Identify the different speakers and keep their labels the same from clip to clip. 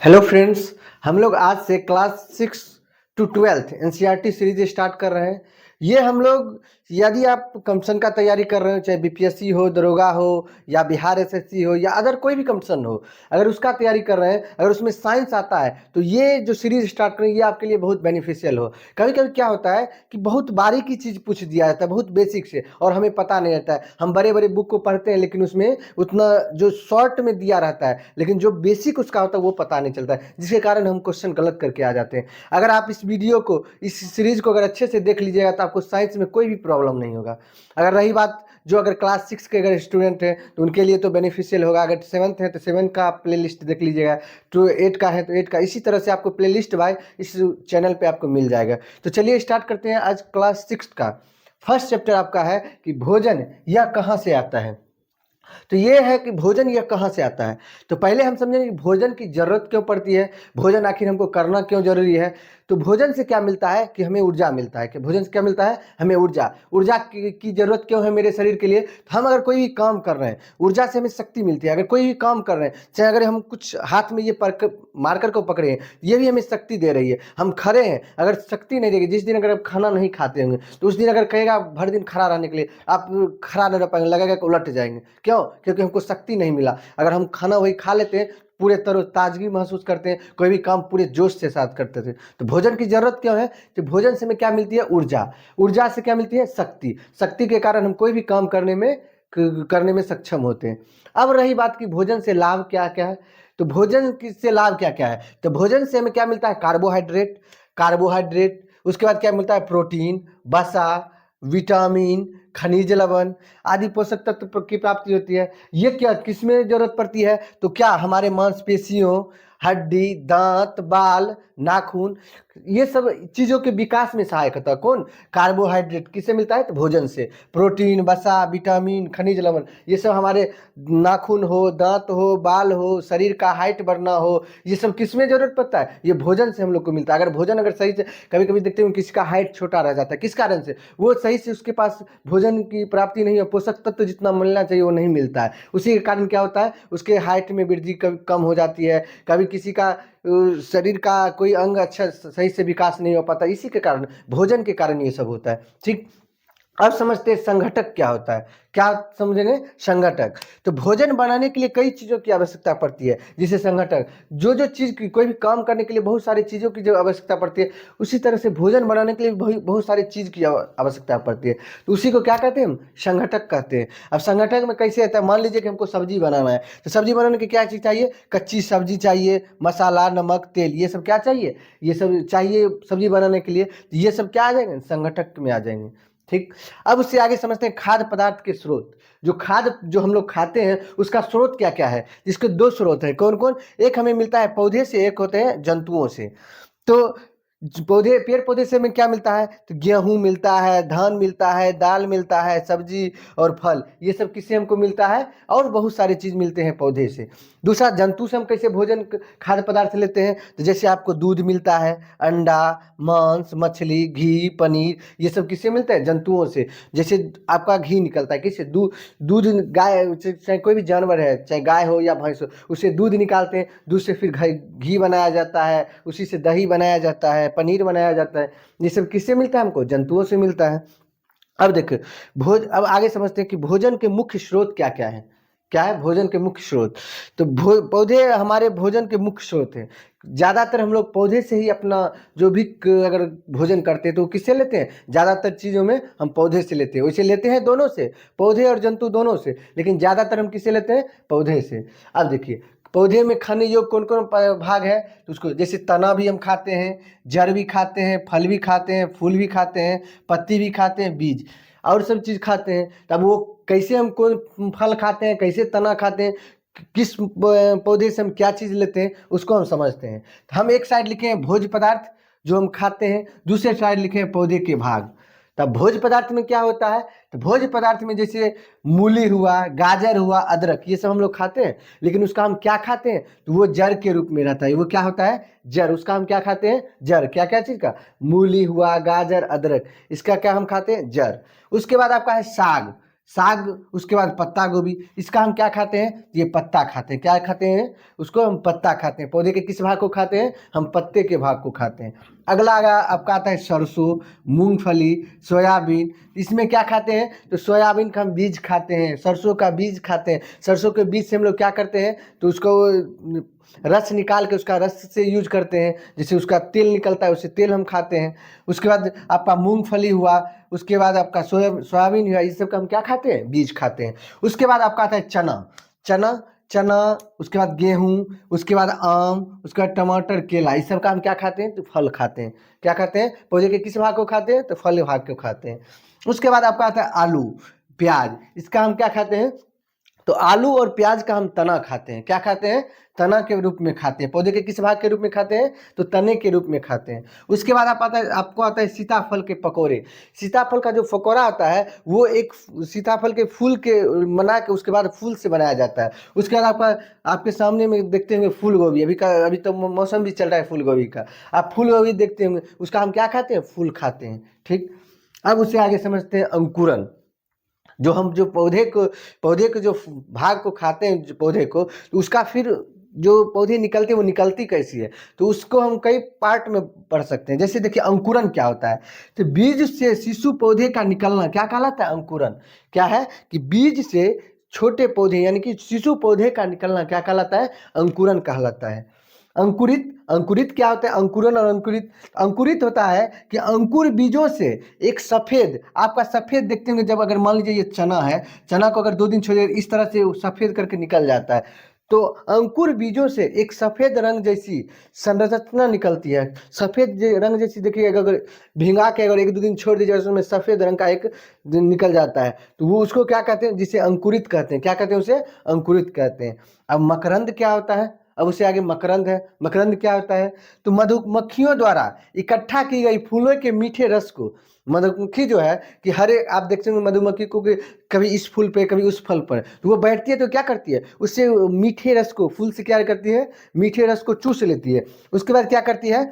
Speaker 1: Hello friends. हम लोग आज से class 6 to 12 NCERT series start कर रहे हैं। ये हम लोग यदि आप कंपटीशन का तैयारी कर रहे हो, चाहे बीपीएससी हो, दरोगा हो या बिहार एसएससी हो या अदर कोई भी कंपटीशन हो, अगर उसका तैयारी कर रहे हैं, अगर उसमें साइंस आता है तो ये जो सीरीज स्टार्ट करें ये आपके लिए बहुत बेनिफिशियल हो। कभी कभी क्या होता है कि बहुत बारीकी चीज़ पूछ दिया जाता है, बहुत बेसिक से, और हमें पता नहीं रहता है। हम बड़े बड़े बुक को पढ़ते हैं लेकिन उसमें उतना जो शॉर्ट में दिया रहता है, लेकिन जो बेसिक उसका होता है वो पता नहीं चलता है, जिसके कारण हम क्वेश्चन गलत करके आ जाते हैं। अगर आप इस वीडियो को, इस सीरीज को अगर अच्छे से देख लीजिएगा तो आपको साइंस में कोई भी प्रॉब्लम नहीं होगा। अगर रही बात जो अगर क्लास 6 के अगर स्टूडेंट हैं तो उनके लिए तो बेनिफिशियल होगा। अगर 7th है तो 7 का प्ले लिस्ट देख लीजिएगा, तो 8 का है तो 8 का, इसी तरह से आपको प्ले लिस्ट भाई इस चैनल पे आपको मिल जाएगा। तो चलिए स्टार्ट करते हैं। आज क्लास 6 का फर्स्ट चैप्टर आपका है कि भोजन यह कहाँ से आता है। तो ये है कि भोजन यह कहाँ से आता है। तो पहले हम समझेंगे कि भोजन की जरूरत क्यों पड़ती है, भोजन आखिर हमको करना क्यों जरूरी है। तो भोजन से क्या मिलता है कि हमें ऊर्जा मिलता है, कि भोजन से क्या मिलता है, हमें ऊर्जा। ऊर्जा की जरूरत क्यों है मेरे शरीर के लिए। तो हम अगर कोई भी काम कर रहे हैं, ऊर्जा से हमें शक्ति मिलती है। अगर कोई भी काम कर रहे हैं, चाहे अगर हम कुछ हाथ में ये मार्कर को पकड़े हैं, ये भी हमें शक्ति दे रही है। हम खड़े हैं, अगर शक्ति नहीं देगी, जिस दिन अगर आप खाना नहीं खाते होंगे तो उस दिन अगर कहेगा भर दिन खड़ा रहने के लिए, आप खड़ा नहीं रह पाएंगे, लगेगा कि उलट जाएंगे। क्यों? क्योंकि हमको शक्ति नहीं मिला। अगर हम खाना वही खा लेते हैं, पूरे तरोताजगी महसूस करते हैं, कोई भी काम पूरे जोश से साथ करते थे। तो भोजन की जरूरत क्यों है? तो भोजन से हमें क्या मिलती है? ऊर्जा। ऊर्जा से क्या मिलती है? शक्ति। शक्ति के कारण हम कोई भी काम करने में सक्षम होते हैं। अब रही बात कि भोजन से लाभ क्या क्या है। तो भोजन से लाभ क्या क्या है। तो भोजन से हमें क्या मिलता है? कार्बोहाइड्रेट। कार्बोहाइड्रेट, उसके बाद क्या मिलता है? प्रोटीन, वसा, विटामिन, खनिज लवण आदि पोषक तत्व की प्राप्ति होती है। ये क्या किसमें जरूरत पड़ती है? तो क्या हमारे मांसपेशियों, हड्डी, दांत, बाल, नाखून, ये सब चीजों के विकास में सहायक होता है। कौन? कार्बोहाइड्रेट। किससे मिलता है? तो भोजन से। प्रोटीन, वसा, विटामिन, खनिज लवण, ये सब हमारे नाखून हो, दांत हो, बाल हो, शरीर का हाइट बढ़ना हो, ये सब किसमें जरूरत पड़ता है? ये भोजन से हम लोग को मिलता है। अगर भोजन अगर सही से, कभी कभी देखते हैं किसी का हाइट छोटा रह जाता है, किस कारण से? वो सही से उसके पास भोजन की प्राप्ति नहीं है, पोषक तत्व जितना मिलना चाहिए वो नहीं मिलता है। उसी के कारण क्या होता है? उसके हाइट में वृद्धि कम हो जाती है। कभी किसी का शरीर का कोई अंग अच्छा सही से विकास नहीं हो पाता, इसी के कारण, भोजन के कारण ये सब होता है। ठीक। अब समझते हैं संगठक क्या होता है। क्या समझेंगे? संगठक। तो भोजन बनाने के लिए कई चीजों की आवश्यकता पड़ती है, जिसे संगठक, जो जो चीज की, कोई भी काम करने के लिए बहुत सारी चीजों की जो आवश्यकता पड़ती है, उसी तरह से भोजन बनाने के लिए बहुत सारी चीज की आवश्यकता पड़ती है। तो उसी को क्या कहते हैं? हम संगठक कहते हैं। अब संगठक में कैसे आता है? मान लीजिए कि हमको सब्जी बनाना है, तो सब्जी बनाने की क्या चीज चाहिए? कच्ची सब्जी चाहिए, मसाला, नमक, तेल, ये सब क्या चाहिए? ये सब चाहिए सब्जी बनाने के लिए। तो ये सब क्या आ जाएंगे? संगठक में आ जाएंगे। ठीक। अब उससे आगे समझते हैं खाद्य पदार्थ के स्रोत। जो खाद्य जो हम लोग खाते हैं उसका स्रोत क्या क्या है। जिसके दो स्रोत हैं। कौन कौन? एक हमें मिलता है पौधे से, एक होते हैं जंतुओं से। तो पौधे, पेड़ पौधे से हमें क्या मिलता है? तो गेहूं मिलता है, धान मिलता है, दाल मिलता है, सब्जी और फल, ये सब किससे हमको मिलता है? और बहुत सारी चीज मिलते हैं पौधे से। दूसरा, जंतु से हम कैसे भोजन खाद्य पदार्थ लेते हैं? तो जैसे आपको दूध मिलता है, अंडा, मांस, मछली, घी, पनीर, ये सब किससे मिलता है? जंतुओं से। जैसे आपका घी निकलता है किससे? दूध। दूध गाय, चाहे कोई भी जानवर है, चाहे गाय हो या भैंस हो, उससे दूध निकालते हैं, दूध से फिर घी बनाया जाता है, उसी से दही बनाया जाता है, पनीर बनाया जाता है। ये सब किससे मिलता है? हमको जंतुओं से मिलता है। अब देखो, अब आगे समझते हैं कि भोजन के मुख्य स्रोत क्या क्या है। क्या है भोजन के मुख्य स्रोत? तो पौधे हमारे भोजन के मुख्य स्रोत हैं। ज्यादातर हम लोग पौधे से ही अपना जो भी अगर भोजन करते हैं तो किससे लेते हैं? ज्यादातर चीजों में हम पौधे से लेते हैं। वैसे लेते हैं दोनों से, पौधे और जंतु दोनों से, लेकिन ज्यादातर हम किससे लेते हैं? पौधे से। अब देखिए, पौधे में खाने योग्य कौन कौन भाग है। तो उसको जैसे तना भी हम खाते हैं, जड़ भी खाते हैं, फल भी खाते हैं, फूल भी खाते हैं, पत्ती भी खाते हैं, बीज और सब चीज खाते हैं। तब वो कैसे हम कौन फल खाते हैं, कैसे तना खाते हैं, किस पौधे से हम क्या चीज लेते हैं, उसको हम समझते हैं। तो हम एक साइड लिखे हैं भोज्य पदार्थ जो हम खाते हैं, दूसरे साइड लिखे हैं पौधे के भाग। तब भोज्य पदार्थ में क्या होता है? तो भोज्य पदार्थ में जैसे मूली हुआ, गाजर हुआ, अदरक, ये सब हम लोग खाते हैं, लेकिन उसका हम क्या खाते हैं? तो वो जड़ के रूप में रहता है। वो क्या होता है? जड़। उसका हम क्या खाते हैं? जड़। क्या क्या चीज का? मूली हुआ, गाजर, अदरक, इसका क्या हम खाते हैं? जड़। उसके बाद आपका है साग। साग, उसके बाद पत्ता गोभी, इसका हम क्या खाते हैं, ये पत्ता खाते हैं। क्या खाते हैं, उसको हम पत्ता खाते हैं। पौधे के किस भाग को खाते हैं, हम पत्ते के भाग को खाते हैं। अगला आपका आता है सरसों, मूंगफली, सोयाबीन। इसमें क्या खाते हैं, तो सोयाबीन का हम बीज खाते हैं, सरसों का बीज खाते हैं। सरसों के बीज से हम लोग क्या करते हैं, तो उसको रस निकाल के उसका रस से यूज करते हैं, जैसे उसका तेल निकलता है, उससे तेल हम खाते हैं। उसके बाद आपका मूंगफली हुआ, उसके बाद आपका सोयाबीन हुआ, इस सब का हम क्या खाते हैं, बीज खाते हैं। उसके बाद आपका आता है चना, चना चना उसके बाद गेहूं, उसके बाद आम, उसके बाद टमाटर, केला, इस सब का हम क्या खाते हैं, तो फल खाते हैं। क्या खाते हैं, पौधे के किस भाग को खाते हैं, तो फल भाग को खाते हैं। उसके बाद आपका आता है आलू, प्याज, इसका हम क्या खाते हैं, तो आलू और प्याज का हम तना खाते हैं। क्या खाते हैं, तना के रूप में खाते हैं। पौधे के किस भाग के रूप में खाते हैं, तो तने के रूप में खाते हैं। उसके बाद आपको आता है सीताफल के पकौड़े। सीताफल का जो पकौड़ा आता है वो एक सीताफल के फूल के बना के उसके बाद फूल से बनाया जाता है। उसके बाद आपके सामने में देखते होंगे फूल गोभी, अभी तो मौसम भी चल रहा है फूल गोभी का, आप फूल गोभी देखते होंगे, उसका हम क्या खाते हैं, फूल खाते हैं। ठीक, अब उससे आगे समझते हैं अंकुरन। जो हम जो पौधे के जो भाग को खाते हैं, जो पौधे को, तो उसका फिर जो पौधे निकलते हैं वो निकलती कैसी है, तो उसको हम कई पार्ट में पढ़ सकते हैं। जैसे देखिए अंकुरन क्या होता है, तो बीज से शिशु पौधे का निकलना क्या कहलाता है, अंकुरन। क्या है कि बीज से छोटे पौधे यानी कि शिशु पौधे का निकलना क्या कहलाता है, अंकुरन कहलाता है। अंकुरित, अंकुरित क्या होता है, अंकुरन और अंकुरित। अंकुरित होता है कि अंकुर बीजों से एक सफेद, आपका सफेद देखते होंगे, जब अगर मान लीजिए ये चना है, चना को अगर 2 दिन छोड़िए इस तरह से सफेद करके निकल जाता है, तो अंकुर बीजों से एक सफेद रंग जैसी संरचना निकलती है। सफेद रंग जैसी देखिए, अगर भिंगा के अगर 1-2 दिन छोड़ दीजिए, उसमें सफेद रंग का एक निकल जाता है, तो वो उसको क्या कहते हैं, जिसे अंकुरित कहते हैं। क्या कहते हैं, उसे अंकुरित कहते हैं। अब मकरंद क्या होता है, अब उससे आगे मकरंद है। मकरंद क्या होता है, तो मधुमक्खियों द्वारा इकट्ठा की गई फूलों के मीठे रस को, मधुमक्खी जो है कि हर एक आप देखते होंगे मधुमक्खी को कि कभी इस फूल पे कभी उस फल पर, तो वो बैठती है तो क्या करती है, उससे मीठे रस को, फूल से क्या करती है, मीठे रस को चूस लेती है। उसके बाद क्या करती है,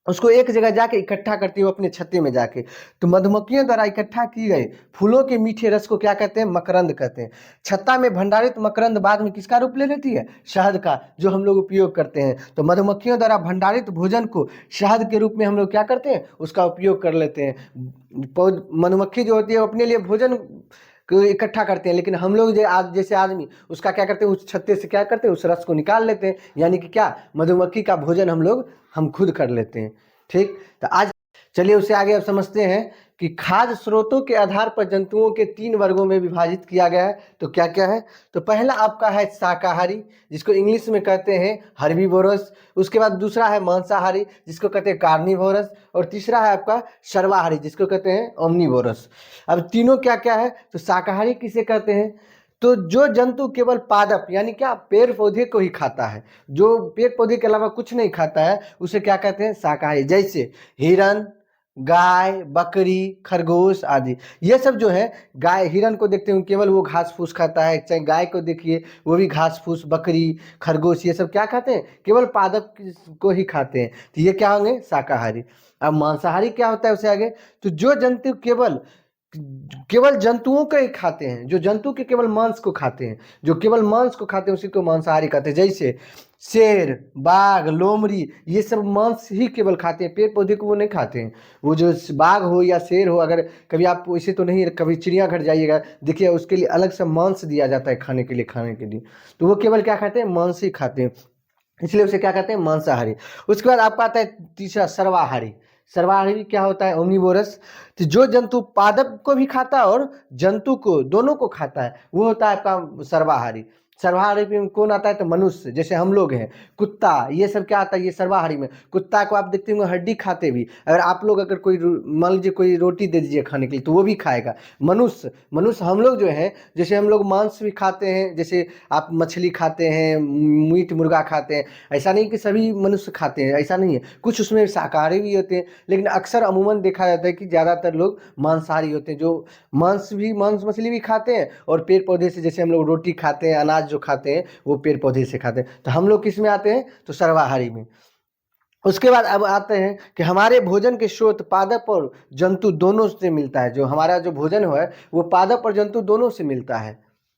Speaker 1: उसको एक जगह जाके इकट्ठा करती है वो अपने छत्ते में जाके। तो मधुमक्खियों द्वारा इकट्ठा की गई फूलों के मीठे रस को क्या कहते हैं, मकरंद कहते हैं। छत्ता में भंडारित मकरंद बाद में किसका रूप ले लेती है, शहद का, जो हम लोग उपयोग करते हैं। तो मधुमक्खियों द्वारा भंडारित भोजन को शहद के रूप में हम लोग क्या करते हैं, उसका उपयोग कर लेते हैं। मधुमक्खी जो होती है वो अपने लिए भोजन को इकट्ठा करते हैं, लेकिन हम लोग जो आज जैसे आदमी उसका क्या करते हैं, उस छत्ते से क्या करते हैं, उस रस को निकाल लेते हैं, यानी कि क्या, मधुमक्खी का भोजन हम खुद कर लेते हैं। ठीक, तो आज चलिए उससे आगे अब समझते हैं कि खाद्य स्रोतों के आधार पर जंतुओं के 3 वर्गों में विभाजित किया गया है। तो क्या क्या है, तो पहला आपका है शाकाहारी, जिसको इंग्लिश में कहते हैं हर्बीवोरस। उसके बाद दूसरा है मांसाहारी, जिसको कहते हैं कार्निवोरस। और तीसरा है आपका सर्वाहारी, जिसको कहते हैं ओमनीवोरस। अब तीनों क्या क्या है, तो शाकाहारी किसे कहते हैं, तो जो जंतु केवल पादप यानी क्या, पेड़ पौधे को ही खाता है, जो पेड़ पौधे के अलावा कुछ नहीं खाता है, उसे क्या कहते हैं, शाकाहारी। जैसे हिरन, गाय, बकरी, खरगोश आदि, ये सब जो है, गाय, हिरन को देखते हैं केवल वो घास फूस खाता है, चाहे गाय को देखिए वो भी घास फूस, बकरी, खरगोश, ये सब क्या खाते हैं, केवल पादप को ही खाते हैं, तो ये क्या होंगे, शाकाहारी। अब मांसाहारी क्या होता है उसे आगे, तो जो जंतु केवल केवल जंतुओं को ही खाते हैं, जो जंतु के केवल मांस को खाते हैं, जो केवल मांस को खाते हैं उसी को मांसाहारी कहते हैं। जैसे शेर, बाघ, लोमड़ी, ये सब मांस ही केवल खाते हैं, पेड़ पौधे को वो नहीं खाते हैं। वो जो बाघ हो या शेर हो, अगर कभी आप वैसे तो नहीं, कभी चिड़ियाघर जाइएगा देखिए, उसके लिए अलग से मांस दिया जाता है खाने के लिए, तो वो केवल क्या खाते हैं, मांस ही खाते हैं, इसलिए उसे क्या कहते हैं, मांसाहारी। उसके बाद आपका आता है तीसरा सर्वाहारी। सर्वाहारी क्या होता है, ओमनीवोरस, तो जो जंतु पादप को भी खाता है और जंतु को, दोनों को खाता है, वो होता है आपका सर्वाहारी। सर्वाहारी में कौन आता है, तो मनुष्य, जैसे हम लोग हैं, कुत्ता, ये सब क्या आता है, ये सर्वाहारी में। कुत्ता को आप देखते होंगे हड्डी खाते भी, अगर आप लोग अगर कोई मान लीजिए कोई रोटी दे दीजिए खाने के लिए तो वो भी खाएगा। मनुष्य मनुष्य हम लोग जो हैं, जैसे हम लोग मांस भी खाते हैं, जैसे आप मछली खाते हैं, मीट मुर्गा खाते हैं, ऐसा नहीं कि सभी मनुष्य खाते हैं, ऐसा नहीं है, कुछ उसमें शाकाहारी भी होते हैं, लेकिन अक्सर अमूमन देखा जाता है कि ज़्यादातर लोग मांसाहारी होते हैं, जो मांस मछली भी खाते हैं, और पेड़ पौधे से, जैसे हम लोग रोटी खाते हैं, अनाज जो खाते हैं वो पेड़ पौधे से खाते हैं, तो हम लोग किस में आते हैं, तो सर्वाहारी में। उसके बाद अब आते हैं कि हमारे भोजन के स्रोत पादप और जंतु दोनों से मिलता है। जो हमारा जो भोजन है वो पादप और जंतु दोनों से मिलता है।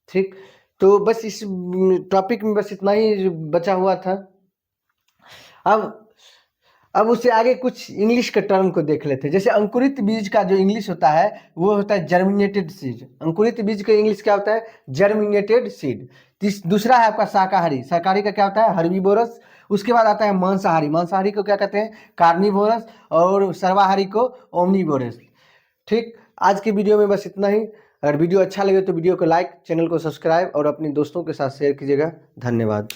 Speaker 1: ठीक, तो बस इस टॉपिक में बस इतना ही बचा हुआ था। अब उससे आगे कुछ इंग्लिश के टर्म को देख लेते हैं। जैसे अंकुरित बीज का जो इंग्लिश होता है वो होता है जर्मिनेटेड सीड। अंकुरित बीज का इंग्लिश क्या होता है? Germinated seed. दूसरा है आपका शाकाहारी। शाकाहारी का क्या होता है? हर्बीवोरस। उसके बाद आता है मांसाहारी। मांसाहारी को क्या कहते हैं? कार्निवोरस। और सर्वाहारी को ओमनीवोरस। ठीक, आज की वीडियो में बस इतना ही। अगर वीडियो अच्छा लगे तो वीडियो को लाइक, चैनल को सब्सक्राइब और अपने दोस्तों के साथ शेयर कीजिएगा। धन्यवाद।